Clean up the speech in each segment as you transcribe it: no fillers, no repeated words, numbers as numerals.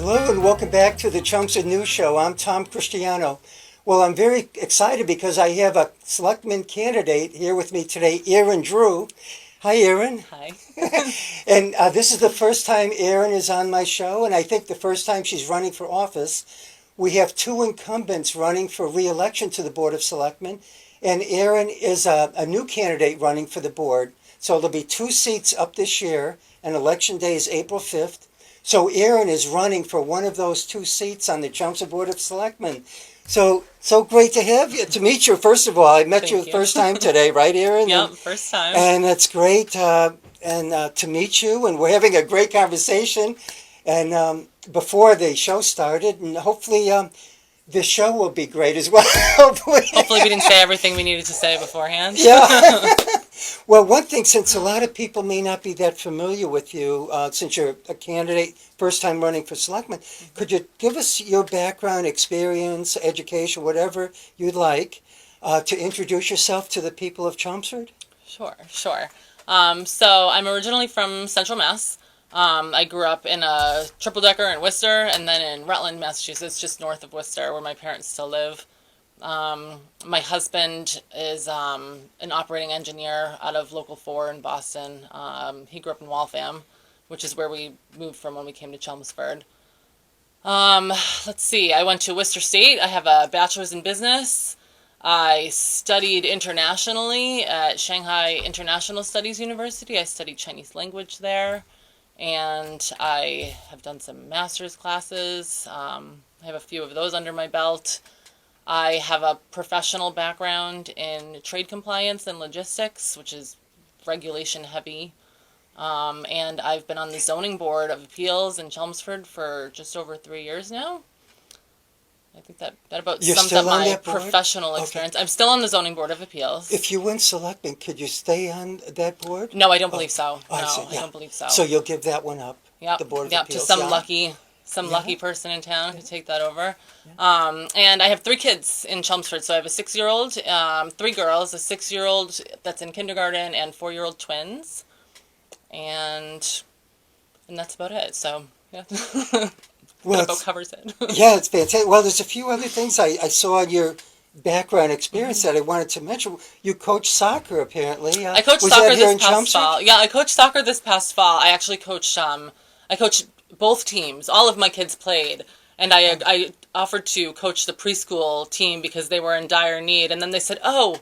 Hello and welcome back to the Chelmsford News Show. I'm Tom Christiano. Well, I'm very excited because I have a selectman candidate here with me today, Erin Drew. Hi, Erin. Hi. And this is the first time Erin is on my show, and I think the first time she's running for office. We have two incumbents running for re-election to the Board of Selectmen, and Erin is a new candidate running for the board. So there'll be two seats up this year, and election day is April 5th. So Erin is running for one of those two seats on the Chelmsford Board of Selectmen. So great to have you, to meet you. First of all, I met you the first time today, right, Erin? Yep, first time. And it's great to meet you, and we're having a great conversation. And before the show started, and hopefully the show will be great as well. Hopefully we didn't say everything we needed to say beforehand. Yeah. Well, one thing, since a lot of people may not be that familiar with you, since you're a candidate, first time running for selectman, could you give us your background, experience, education, whatever you'd like, to introduce yourself to the people of Chelmsford? Sure. So I'm originally from Central Mass. I grew up in a triple-decker in Worcester, and then in Rutland, Massachusetts, just north of Worcester, where my parents still live. My husband is an operating engineer out of Local 4 in Boston. He grew up in Waltham, which is where we moved from when we came to Chelmsford. Let's see, I went to Worcester State. I have a bachelor's in business. I studied internationally at Shanghai International Studies University. I studied Chinese language there, and I have done some master's classes. I have a few of those under my belt. I have a professional background in trade compliance and logistics, which is regulation heavy. And I've been on the Zoning Board of Appeals in Chelmsford for just over 3 years now. I think that about sums up my professional experience. Okay. I'm still on the Zoning Board of Appeals. If you win selectmen, could you stay on that board? No, I don't believe so. I don't believe so. So you'll give that one up? Yep. The Board of Appeals? To some lucky person in town to take that over. And I have 3 kids in Chelmsford. So I have a 6-year-old, 3 girls, a 6-year-old that's in kindergarten, and 4-year-old twins. And that's about it. So, yeah. Well, that about covers it. Yeah, it's fantastic. Well, there's a few other things I saw in your background experience that I wanted to mention. You coach soccer, apparently. I coached soccer this past fall. Yeah, I coached soccer this past fall. I actually coached both teams. All of my kids played, and I offered to coach the preschool team because they were in dire need. And then they said, "Oh,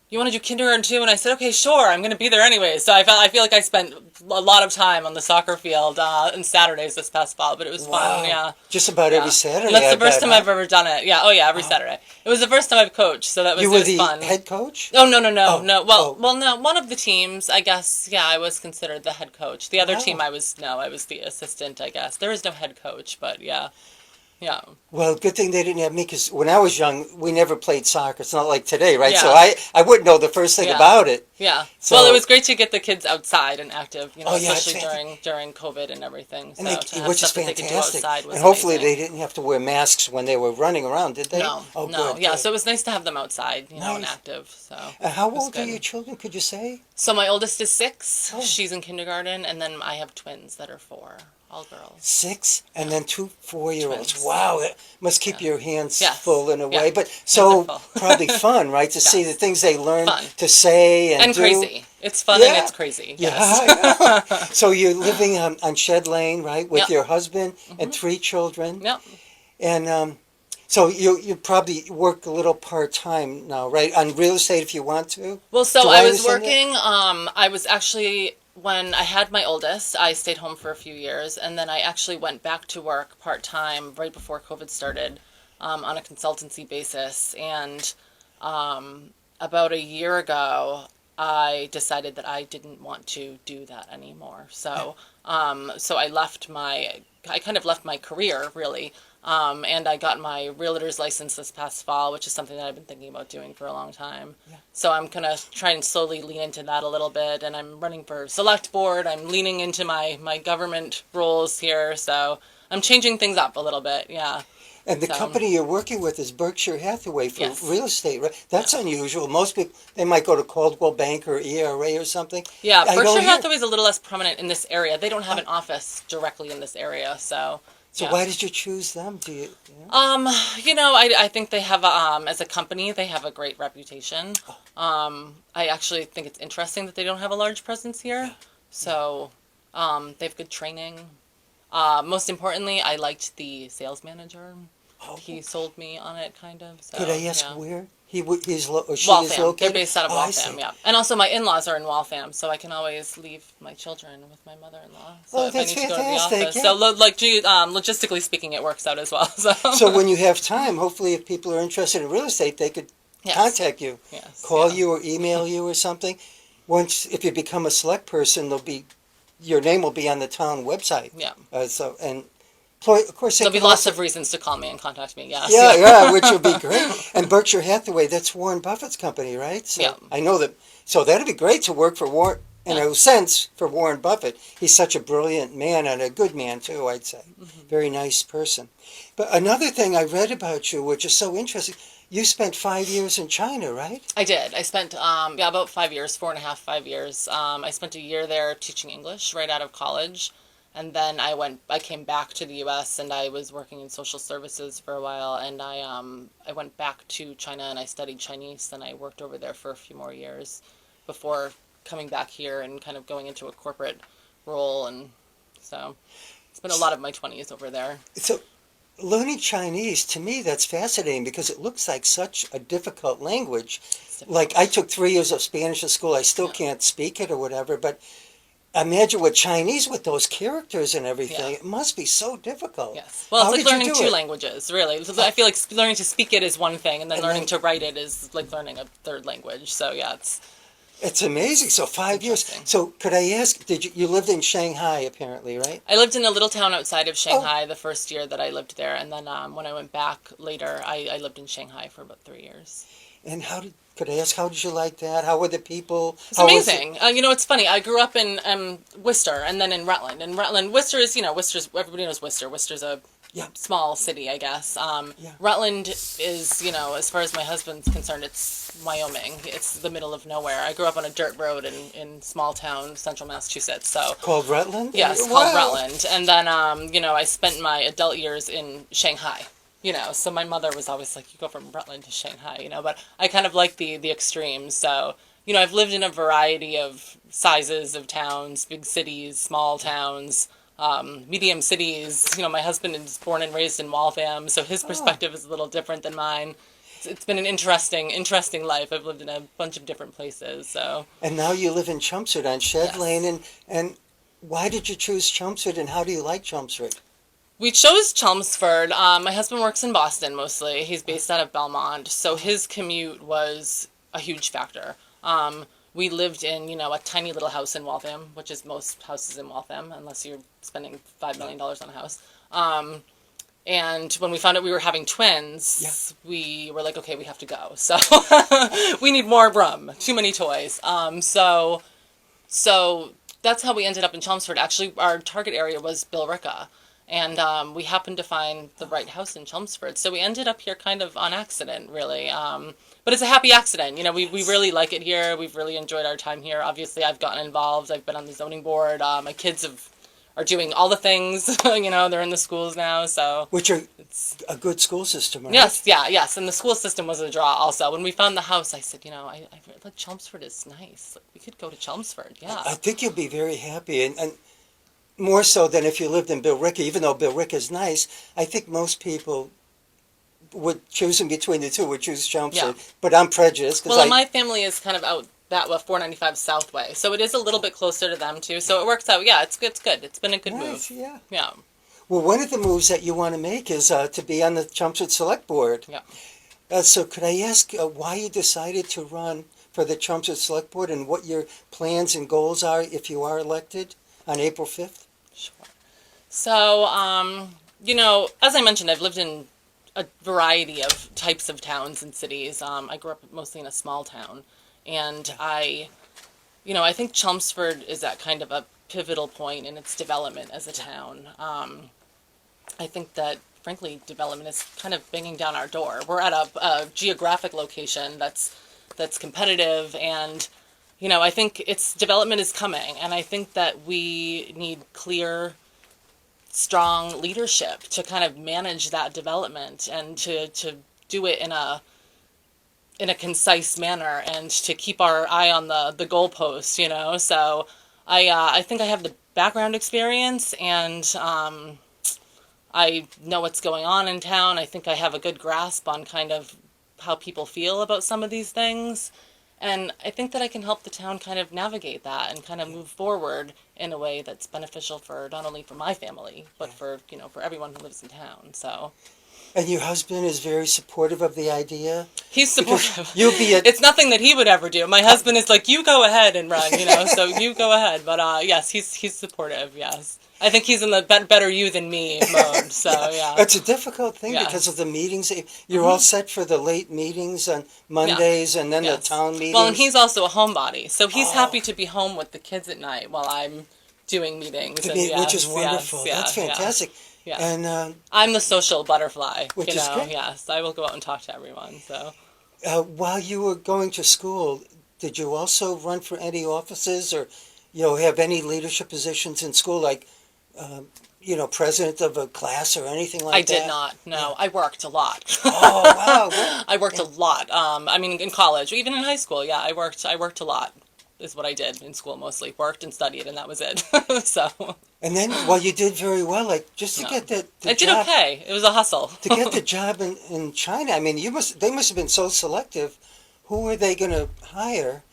you want to do kindergarten too?" And I said, "Okay, sure. I'm going to be there anyway." So I feel like I spent a lot of time on the soccer field on Saturdays this past fall, but it was fun. Yeah, just about every Saturday. And that's the first time I've ever done it. Yeah. Oh yeah, every Saturday. It was the first time I've coached, so that was fun. You were the head coach? Oh no. Well, no. One of the teams, I guess. Yeah, I was considered the head coach. The other team, I was the assistant. I guess there is no head coach, but yeah. Yeah. Well, good thing they didn't have me, because when I was young, we never played soccer. It's not like today, right? Yeah. So I wouldn't know the first thing about it. Yeah. So, well, it was great to get the kids outside and active, especially during COVID and everything. And so which is fantastic. And hopefully they didn't have to wear masks when they were running around, did they? No. Oh, no. Good, yeah. good. So it was nice to have them outside, and active. So. How old are your children? Could you say? So my oldest is 6. Oh. She's in kindergarten, and then I have twins that are 4. All girls. 6 and then 2 4-year-olds. Wow, that must keep your hands full in a way. Yeah. But so probably fun, right? To see the things they learn to say and do. Crazy. It's fun and it's crazy. Yes. Yeah. So you're living on Shed Lane, right, with your husband and 3 children. Yep. And so you probably work a little part-time now, right? On real estate if you want to? Well, so I was working, I was actually... When I had my oldest, I stayed home for a few years, and then I actually went back to work part-time right before COVID started on a consultancy basis. And about a year ago, I decided that I didn't want to do that anymore. So I kind of left my career, really. And I got my realtor's license this past fall, which is something that I've been thinking about doing for a long time. Yeah. So I'm going to try and slowly lean into that a little bit. And I'm running for select board. I'm leaning into my government roles here. So I'm changing things up a little bit. Yeah. And the company you're working with is Berkshire Hathaway for real estate, right? That's unusual. Most people, they might go to Coldwell Bank or ERA or something. Yeah, Berkshire Hathaway is a little less prominent in this area. They don't have an office directly in this area, so So Yeah. why did you choose them? Do you? I think they have as a company they have a great reputation. I actually think it's interesting that they don't have a large presence here. So, they have good training. Most importantly, I liked the sales manager. Oh, He sold me on it, kind of. So, could I ask yeah. where or she is Waltham. They're located? based out of Oh, I Waltham, see. yeah. And also, my in-laws are in Waltham, so I can always leave my children with my mother-in-law. So Oh, if I that's need to go to the fantastic. office, Yeah. so logistically speaking, it works out as well. So, So when you have time, hopefully, if people are interested in real estate, they could yes, contact you, yes, call yeah. you, or email you or something. Once, if you become a select person, your name will be on the town website. Yeah. Of course, they There'll be can lots also. of reasons to call me and contact me. Yes. Yeah, yeah, which would be great. And Berkshire Hathaway, that's Warren Buffett's company, right? So Yeah. I know that. So that'd be great to work for Warren, in Yeah. a sense, for Warren Buffett. He's such a brilliant man and a good man too, I'd say. Very nice person. But another thing I read about you, which is so interesting, you spent 5 years in China, right? I did. I spent about 5 years, 4.5, 5 years. I spent a year there teaching English right out of college, and then I came back to the U.S. and I was working in social services for a while, and I went back to China and I studied Chinese, and I worked over there for a few more years before coming back here and kind of going into a corporate role, and so spent a lot of my 20s over there. So learning Chinese, to me, that's fascinating because it looks like such a difficult language. Like I took 3 years of Spanish at school. I still Yeah. can't speak it or whatever, but imagine with Chinese with those characters and everything. Yeah. It must be so difficult. Yes. Well, How it's did like you learning do two it? languages, really. So I feel like learning to speak it is one thing, and then And learning then- to write it is like learning a third language. So yeah, It's amazing. So 5 years. Interesting. So could I ask? Did you lived in Shanghai apparently, right? I lived in a little town outside Oh. of Shanghai the first year that I lived there, and then when I went back later, I lived in Shanghai for about 3 years. And could I ask? How did you like that? How were the people? It's How was amazing. It's funny. I grew up in Worcester and then in Rutland. And Rutland, Worcester is, everybody knows Worcester. Worcester's a Yeah. small city, I guess. Yeah. Rutland is, as far as my husband's concerned, it's Wyoming. It's the middle of nowhere. I grew up on a dirt road in small town, central Massachusetts. So Called Rutland? yes, Wow. called Rutland. And then, I spent my adult years in Shanghai. So my mother was always like, you go from Rutland to Shanghai, but I kind of like the extremes. So, I've lived in a variety of sizes of towns, big cities, small towns, medium cities. My husband is born and raised in Waltham, so his perspective is a little different than mine. It's been an interesting life. I've lived in a bunch of different places, so. And now you live in Chelmsford on Shed Yes. Lane. And why did you choose Chelmsford and how do you like Chelmsford? We chose Chelmsford. My husband works in Boston mostly. He's based out of Belmont, so his commute was a huge factor. We lived in, a tiny little house in Waltham, which is most houses in Waltham, unless you're spending $5 million on a house. And when we found out we were having twins, we were like, okay, we have to go. So we need more room. Too many toys. So that's how we ended up in Chelmsford. Actually, our target area was Billerica. And we happened to find the right house in Chelmsford. So we ended up here kind of on accident, really. But it's a happy accident. We really like it here. We've really enjoyed our time here. Obviously, I've gotten involved. I've been on the zoning board. My kids are doing all the things. They're in the schools now. So Which are a good school system, right? yes. And the school system was a draw also. When we found the house, I said, I like Chelmsford is nice. Like, we could go to Chelmsford, yeah. I think you'll be very happy. And more so than if you lived in Billerica, even though Billerica is nice, I think most people would choosing between the two would choose Chelmsford. Yeah. But I'm prejudiced Well, my family is kind of out that 495 South way, so it is a little bit closer to them too. So it works out. Yeah, it's good. It's good. It's been a good nice, move. yeah. Yeah. Well, one of the moves that you want to make is to be on the Chelmsford Select Board. Yeah. So could I ask why you decided to run for the Chelmsford Select Board and what your plans and goals are if you are elected on April 5th? Sure. So, as I mentioned, I've lived in a variety of types of towns and cities. I grew up mostly in a small town, and I think Chelmsford is at kind of a pivotal point in its development as a town. I think that, frankly, development is kind of banging down our door. We're at a geographic location that's competitive, and I think its development is coming, and I think that we need clear strong leadership to kind of manage that development and to do it in a concise manner and to keep our eye on the goalpost, you know. So I think I have the background experience, and I know what's going on in town. I think I have a good grasp on kind of how people feel about some of these things. And I think that I can help the town kind of navigate that and kind of move forward in a way that's beneficial for not only for my family, but for, you know, for everyone who lives in town. So. And your husband is very supportive of the idea? He's supportive. It's nothing that he would ever do. My husband is like, you go ahead and run, you know, so you go ahead. But yes, he's supportive, yes. I think he's in the better you than me mode, so yeah. It's a difficult thing because of the meetings. You're all set for the late meetings on Mondays and then the town meetings. Well, and he's also a homebody, so he's happy to be home with the kids at night while I'm doing meetings. Which is wonderful. That's fantastic. Yeah. And I'm the social butterfly, which you is know, great. yes. I will go out and talk to everyone, so. While you were going to school, did you also run for any offices or, you know, have any leadership positions in school, like, you know, president of a class or anything like that? I did not, no. I worked a lot. Oh, wow. I worked a lot. I mean, in college, even in high school, yeah, I worked a lot. Is what I did in school mostly. Worked and studied, and that was it. So. And then, well, you did very well. Like just to get the I did job, okay. It was a hustle. to get the job in China. I mean, they must have been so selective. Who were they going to hire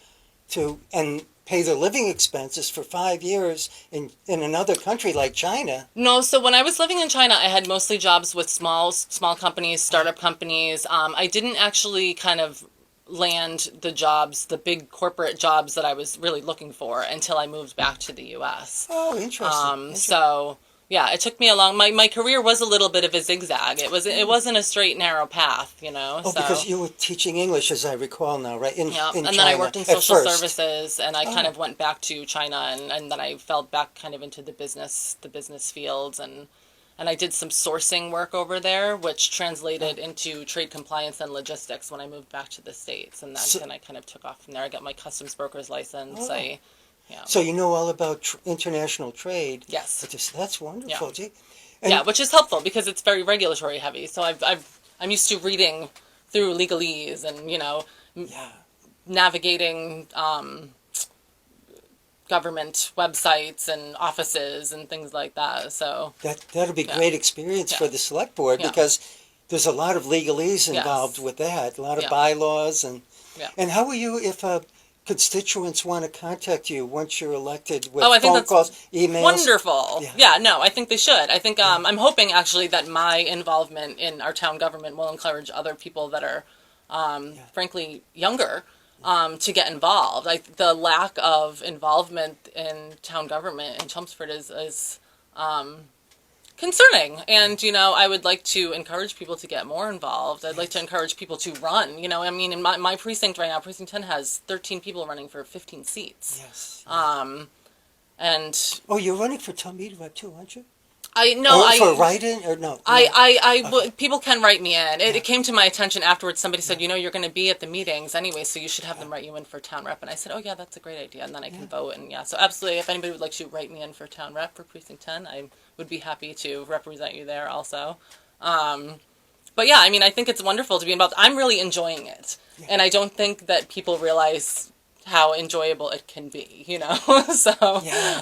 to and pay their living expenses for 5 years in another country like China? No, so when I was living in China, I had mostly jobs with small companies, startup companies. I didn't actually kind of land the jobs, the big corporate jobs that I was really looking for until I moved back to the U.S. Oh, interesting. So yeah, it took me a long. My career was a little bit of a zigzag. It wasn't a straight narrow path, you know. Oh, so. Because you were teaching English, as I recall now, right? In and China, then I worked in social services, and I kind of went back to China, and then I fell back kind of into the business fields, and I did some sourcing work over there, which translated into trade compliance and logistics when I moved back to the States. And then I kind of took off from there. I got my customs broker's license. So you know all about international trade. Yes. That's wonderful. Yeah. Gee. Yeah, which is helpful because it's very regulatory heavy. So I'm used to reading through legalese and, you know, navigating government websites and offices and things like that. So that'll be great experience for the select board because there's a lot of legalese involved with that, a lot of bylaws and how will you if constituents want to contact you once you're elected with phone calls, emails? Wonderful. Yeah, no, I think they should. I think I'm hoping actually that my involvement in our town government will encourage other people that are frankly younger to get involved. Like the lack of involvement in town government in Chelmsford is concerning. And, you know, I would like to encourage people to get more involved. I'd like to encourage people to run. You know, I mean, in my precinct right now, Precinct 10 has 13 people running for 15 seats. Yes. And... Oh, you're running for town meeting rep too, aren't you? For write-in or no? People can write me in. It came to my attention afterwards. Somebody said, you know, you're going to be at the meetings anyway, so you should have them write you in for town rep. And I said, oh yeah, that's a great idea. And then I can vote. And so absolutely, if anybody would like to write me in for town rep for Precinct 10, I would be happy to represent you there also. But yeah, I mean, I think it's wonderful to be involved. I'm really enjoying it. And I don't think that people realize how enjoyable it can be, you know. So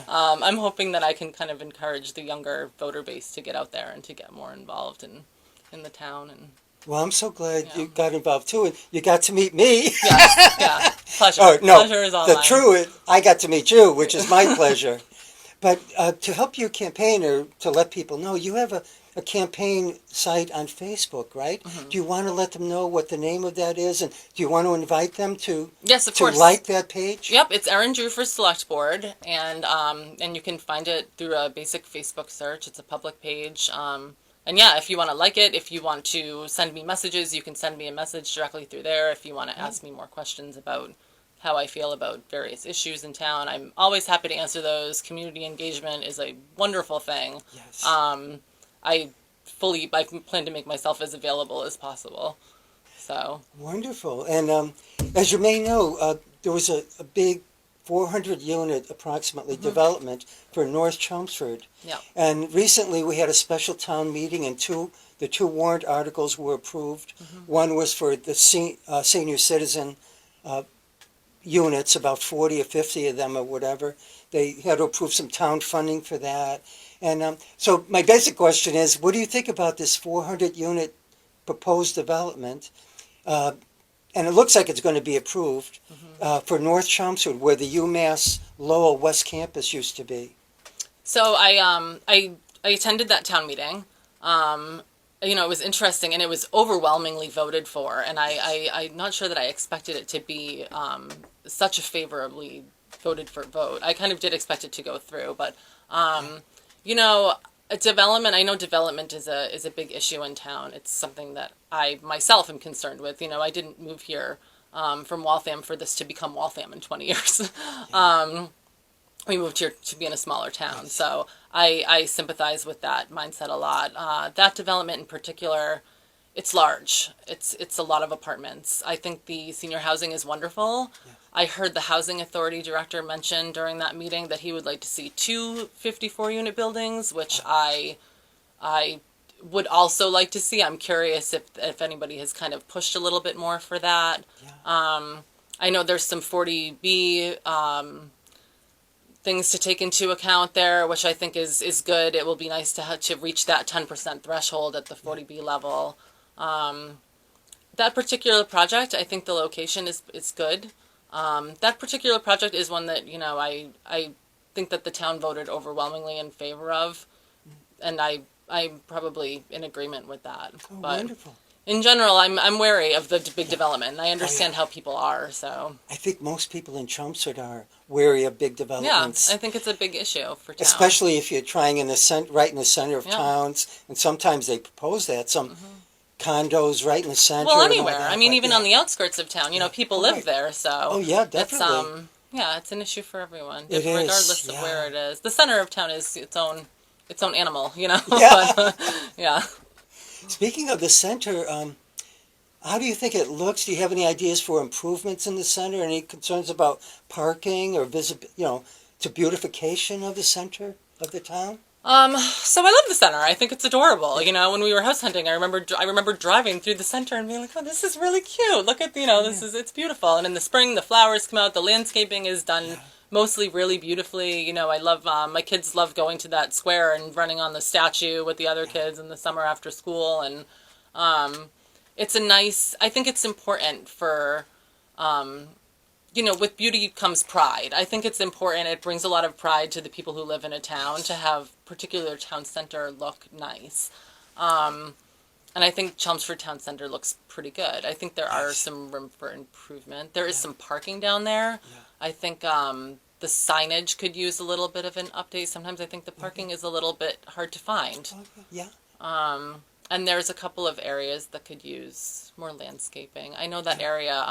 I'm hoping that I can kind of encourage the younger voter base to get out there and to get more involved in the town. And well, I'm so glad you got involved too, and you got to meet me. Yeah, pleasure. Oh, no, pleasure is all mine. I got to meet you, which is my pleasure. But to help your campaign or to let people know, you have a campaign site on Facebook, right? Mm-hmm. Do you want to let them know what the name of that is? And do you want to invite them to Yes, of course. Like that page? Yep, it's Erin Drew for Select Board, and you can find it through a basic Facebook search. It's a public page. And yeah, if you want to like it, if you want to send me messages, you can send me a message directly through there. If you want to ask me more questions about how I feel about various issues in town, I'm always happy to answer those. Community engagement is a wonderful thing. Yes. I plan to make myself as available as possible. So wonderful. And as you may know, there was a big 400 unit approximately development for North Chelmsford. Yeah. And recently we had a special town meeting and the two warrant articles were approved. One was for the senior citizen units, about 40 or 50 of them or whatever. They had to approve some town funding for that. And so my basic question is, what do you think about this 400 unit proposed development? And it looks like it's going to be approved for North Chelmsford, where the UMass Lowell West Campus used to be. So I attended that town meeting. It was interesting, and it was overwhelmingly voted for. And I'm not sure that I expected it to be such a favorably voted for vote. I kind of did expect it to go through, but development. I know development is a big issue in town. It's something that I myself am concerned with. I didn't move here from Waltham for this to become Waltham in 20 years. We moved here to be in a smaller town, so I sympathize with that mindset a lot. That development in particular, it's large. It's a lot of apartments. I think the senior housing is wonderful. Yeah. I heard the housing authority director mention during that meeting that he would like to see 2 54-unit buildings, which I would also like to see. I'm curious if anybody has kind of pushed a little bit more for that. Yeah. I know there's some 40B things to take into account there, which I think is good. It will be nice to reach that 10% threshold at the 40B level. That particular project, I think the location is good. That particular project is one that, I think that the town voted overwhelmingly in favor of, and I'm probably in agreement with that. Oh, but wonderful. In general, I'm wary of the big development, and I understand how people are, so. I think most people in Chelmsford are wary of big developments. Yeah, I think it's a big issue for town. Especially if you're trying right in the center of towns, and sometimes they propose that, some condos right in the center. Well, anywhere. I mean, even on the outskirts of town, people live there, so. Oh, yeah, definitely. It's an issue for everyone, regardless of where it is. The center of town is its own animal, Yeah. But, yeah. Speaking of the center, how do you think it looks? Do you have any ideas for improvements in the center? Any concerns about parking or to beautification of the center of the town? So I love the center. I think it's adorable. When we were house hunting, I remember driving through the center and being like, "Oh, this is really cute. Look at it's beautiful." And in the spring, the flowers come out. The landscaping is done mostly really beautifully. I love my kids love going to that square and running on the statue with the other kids in the summer after school, and I think it's important for with beauty comes pride. I think it's important. It brings a lot of pride to the people who live in a town to have particular town center look nice. And I think Chelmsford Town Center looks pretty good. I think there are some room for improvement. There is some parking down there. Yeah. I think the signage could use a little bit of an update. Sometimes I think the parking is a little bit hard to find. Yeah. And there's a couple of areas that could use more landscaping. I know that area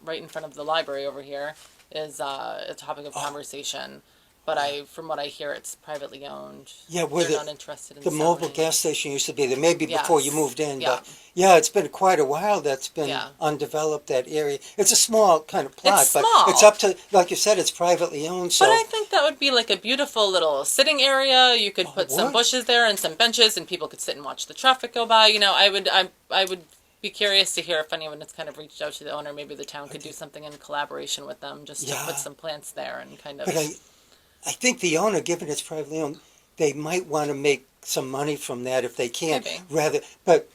right in front of the library over here is a topic of conversation. But from what I hear, it's privately owned. Yeah, where they're not interested in the mobile gas station used to be there, maybe before you moved in. Yeah. But it's been quite a while that's been undeveloped, that area. It's a small kind of plot, but it's up to, like you said, it's privately owned. So. But I think that would be like a beautiful little sitting area. You could put some bushes there and some benches, and people could sit and watch the traffic go by. I would be curious to hear if anyone has kind of reached out to the owner. Maybe the town could do something in collaboration with them, just to put some plants there and kind of. But I think the owner, given it's privately owned, they might want to make some money from that if they can. But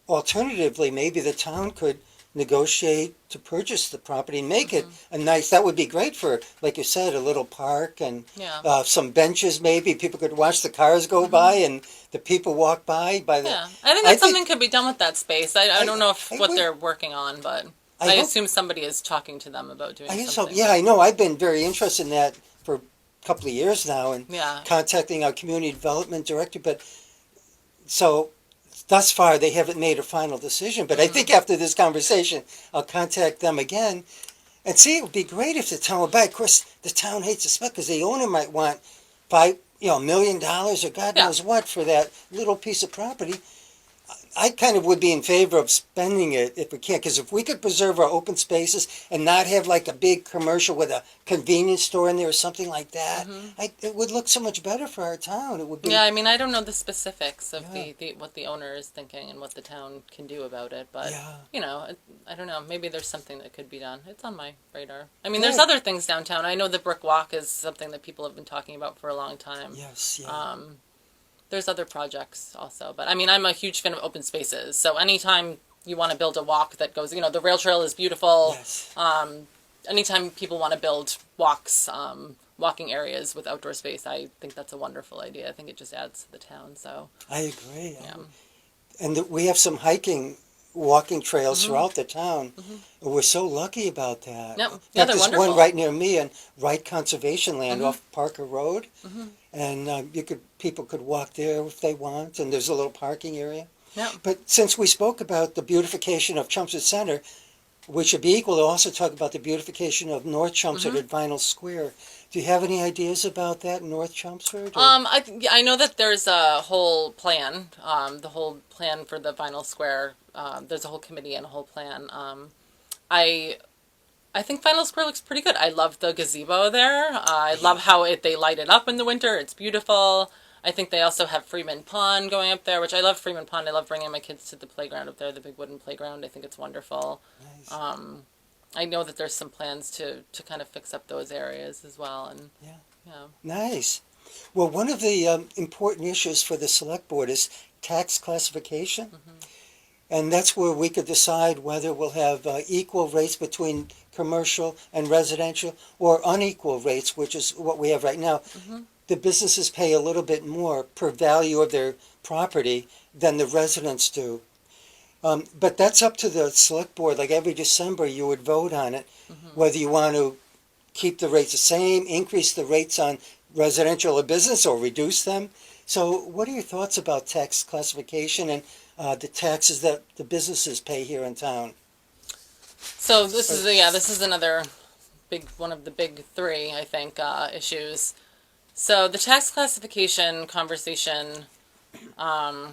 alternatively, maybe the town could negotiate to purchase the property and make it a nice. That would be great for, like you said, a little park and some benches. Maybe people could watch the cars go by and the people walk by. I think something could be done with that space. I don't know what they're working on, but I assume somebody is talking to them about doing something. I know. I've been very interested in that for couple of years now and contacting our community development director, but so thus far they haven't made a final decision, but I think after this conversation I'll contact them again and see. It would be great if the town would buy. Of course the town hates to spend because the owner might want $1 million or God knows what for that little piece of property. I kind of would be in favor of spending it if we can, because if we could preserve our open spaces and not have like a big commercial with a convenience store in there or something like that, it would look so much better for our town. It would be. Yeah, I mean, I don't know the specifics of Yeah. the what the owner is thinking and what the town can do about it, but Yeah. you know, I don't know. Maybe there's something that could be done. It's on my radar. I mean, Good. there's other things downtown. I know the brick walk is something that people have been talking about for a long time. Yes. Yeah. There's other projects also, but I mean, I'm a huge fan of open spaces. So anytime you want to build a walk that goes, you know, the rail trail is beautiful. Yes. Anytime people want to build walks, walking areas with outdoor space, I think that's a wonderful idea. I think it just adds to the town. So I agree. yeah. And we have some walking trails throughout the town. We're so lucky about that. Yep. In Yeah, fact, they're there's wonderful. one right near me on Wright Conservation Land off Parker Road, and people could walk there if they want. And there's a little parking area. Yeah. But since we spoke about the beautification of Chelmsford Center, we should be equal to also talk about the beautification of North Chelmsford at Vinyl Square. Do you have any ideas about that in North Chelmsford? Or? I know that there's a whole plan, the whole plan for the Vinyl Square. There's a whole committee and a whole plan. I think Vinyl Square looks pretty good. I love the gazebo there. I love how they light it up in the winter. It's beautiful. I think they also have Freeman Pond going up there, which I love Freeman Pond. I love bringing my kids to the playground up there, the big wooden playground. I think it's wonderful. Nice. I know that there's some plans to kind of fix up those areas as well. And yeah. Nice. Well, one of the important issues for the select board is tax classification. And that's where we could decide whether we'll have equal rates between commercial and residential or unequal rates, which is what we have right now. The businesses pay a little bit more per value of their property than the residents do. But that's up to the select board. Like every December, you would vote on it, whether you want to keep the rates the same, increase the rates on residential or business, or reduce them. So what are your thoughts about tax classification and the taxes that the businesses pay here in town? So this is another one of the big three, I think, issues. So the tax classification conversation, I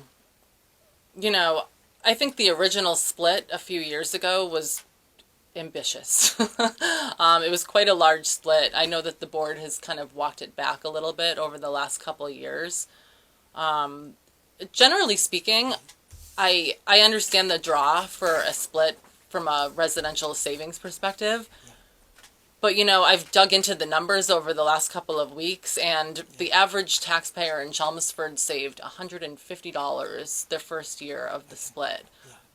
think the original split a few years ago was ambitious. It was quite a large split. I know that the board has kind of walked it back a little bit over the last couple of years. Generally speaking, I understand the draw for a split from a residential savings perspective. But, I've dug into the numbers over the last couple of weeks, and the average taxpayer in Chelmsford saved $150 their first year of the split.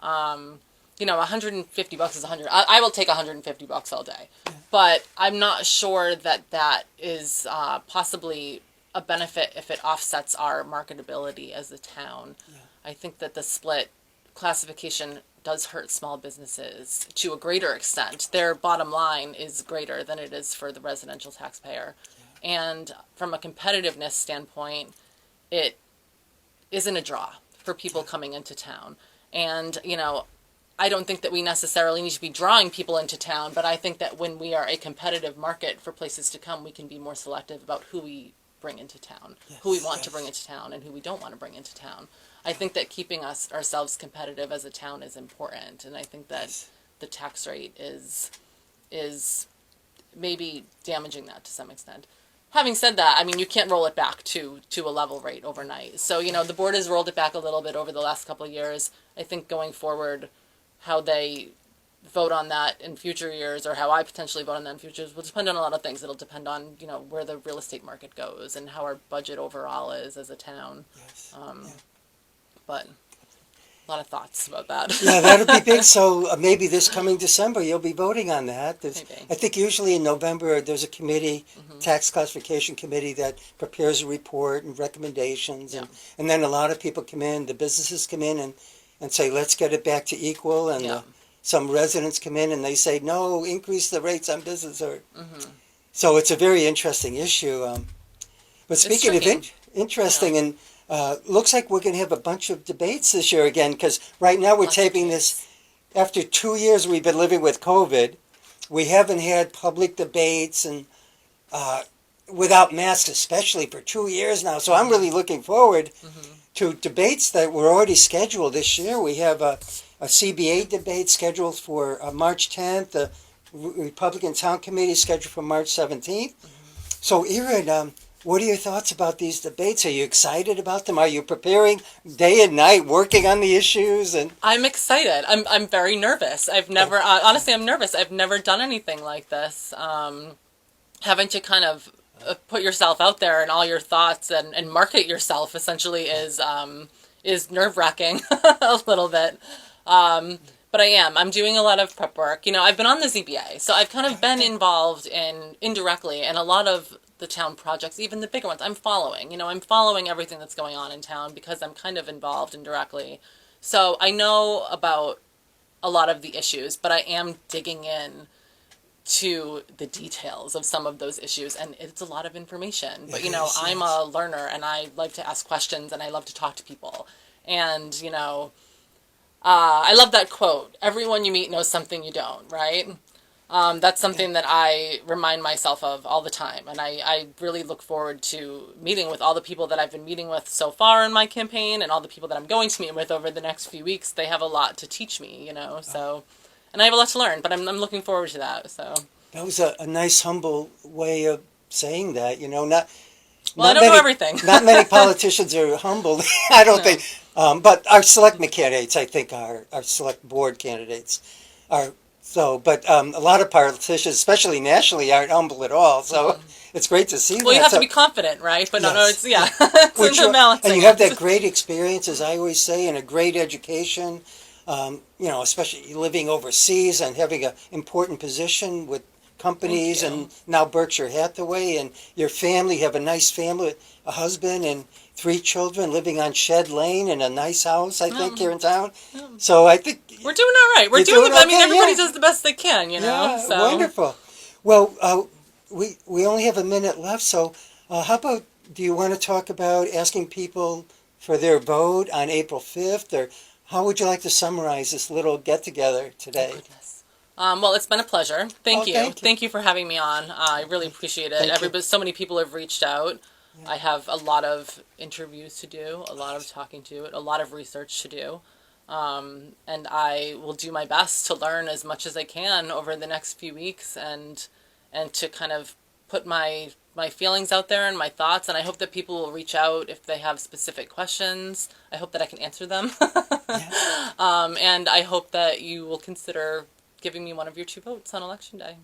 $150 is I will take $150 all day. But I'm not sure that is possibly a benefit if it offsets our marketability as a town. I think that the split classification does hurt small businesses to a greater extent. Their bottom line is greater than it is for the residential taxpayer. And from a competitiveness standpoint, it isn't a draw for people coming into town. And, I don't think that we necessarily need to be drawing people into town, but I think that when we are a competitive market for places to come, we can be more selective about who we bring into town, who we want to bring into town, and who we don't want to bring into town. I think that keeping ourselves competitive as a town is important, and I think that the tax rate is maybe damaging that to some extent. Having said that, I mean, you can't roll it back to a level rate overnight. So, the board has rolled it back a little bit over the last couple of years. I think going forward, how they vote on that in future years, or how I potentially vote on that in future years, will depend on a lot of things. It'll depend on, where the real estate market goes and how our budget overall is as a town. But a lot of thoughts about that. Yeah, that'll be big. So maybe this coming December, you'll be voting on that. Maybe. I think usually in November, there's a committee, tax classification committee, that prepares a report and recommendations. And then a lot of people come in, the businesses come in and say, let's get it back to equal. And some residents come in and they say, no, increase the rates on business. So it's a very interesting issue. But speaking of interesting, and looks like we're going to have a bunch of debates this year again, because right now we're taping this after 2 years we've been living with COVID. We haven't had public debates, and without masks, especially for 2 years now. So I'm really looking forward to debates that were already scheduled this year. We have a CBA debate scheduled for March 10th. The Republican Town Committee scheduled for March 17th. So, Erin, what are your thoughts about these debates? Are you excited about them? Are you preparing day and night, working on the issues? And I'm excited. I'm very nervous. I've never, honestly, I'm nervous. I've never done anything like this. Having to kind of put yourself out there and all your thoughts and market yourself essentially is nerve-wracking a little bit. But I'm doing a lot of prep work. I've been on the ZBA, so I've kind of been involved indirectly in a lot of the town projects, even the bigger ones. I'm following. I'm following everything that's going on in town because I'm kind of involved indirectly. So I know about a lot of the issues, but I am digging in to the details of some of those issues, and it's a lot of information. But I'm a learner, and I like to ask questions, and I love to talk to people. And I love that quote: "Everyone you meet knows something you don't." Right? That's something that I remind myself of all the time, and I really look forward to meeting with all the people that I've been meeting with so far in my campaign, and all the people that I'm going to meet with over the next few weeks. They have a lot to teach me, so. And I have a lot to learn, but I'm looking forward to that. So that was a nice, humble way of saying that. I don't know everything. Not many politicians are humble. I don't think. But our selectmen candidates, I think, our select board candidates are so. But a lot of politicians, especially nationally, aren't humble at all. So it's great to see. Well, you have to be confident, right? But yes. It's a balancing. And you have that great experience, as I always say, and a great education. Especially living overseas and having an important position with companies, and now Berkshire Hathaway, and your family, have a nice family, a husband and 3 children living on Shed Lane in a nice house, I think, here in town. So I think we're doing all right. We're doing okay, everybody does the best they can, Yeah, so. wonderful. Well, we only have a minute left, so how about, do you want to talk about asking people for their vote on April 5th, or how would you like to summarize this little get-together today? Oh, goodness. Well, it's been a pleasure. Thank you. Thank you For having me on. I really appreciate it. So many people have reached out. Yeah. I have a lot of interviews to do, a lot of talking to, a lot of research to do. And I will do my best to learn as much as I can over the next few weeks, and to kind of put my feelings out there and my thoughts, and I hope that people will reach out if they have specific questions. I hope that I can answer them. And I hope that you will consider giving me one of your 2 votes on Election Day.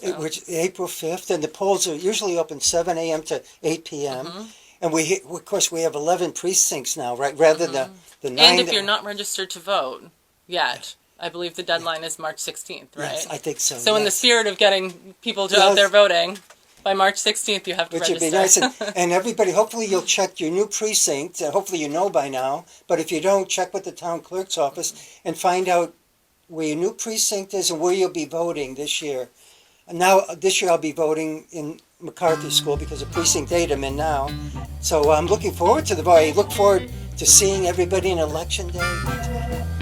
So. Which April 5th, and the polls are usually open 7 a.m. to 8 p.m. And of course, we have 11 precincts now, right? Rather than the 9. And if you're not registered to vote yet, I believe the deadline is March 16th, right? Yes, I think so. So in the spirit of getting people out there voting, by March 16th you have to register. Which would be nice. And everybody, hopefully you'll check your new precinct, and hopefully you know by now. But if you don't, check with the town clerk's office and find out where your new precinct is and where you'll be voting this year. Now, this year I'll be voting in MacArthur School because of Precinct 8 I'm in now. So I'm looking forward to the vote. I look forward to seeing everybody on Election Day.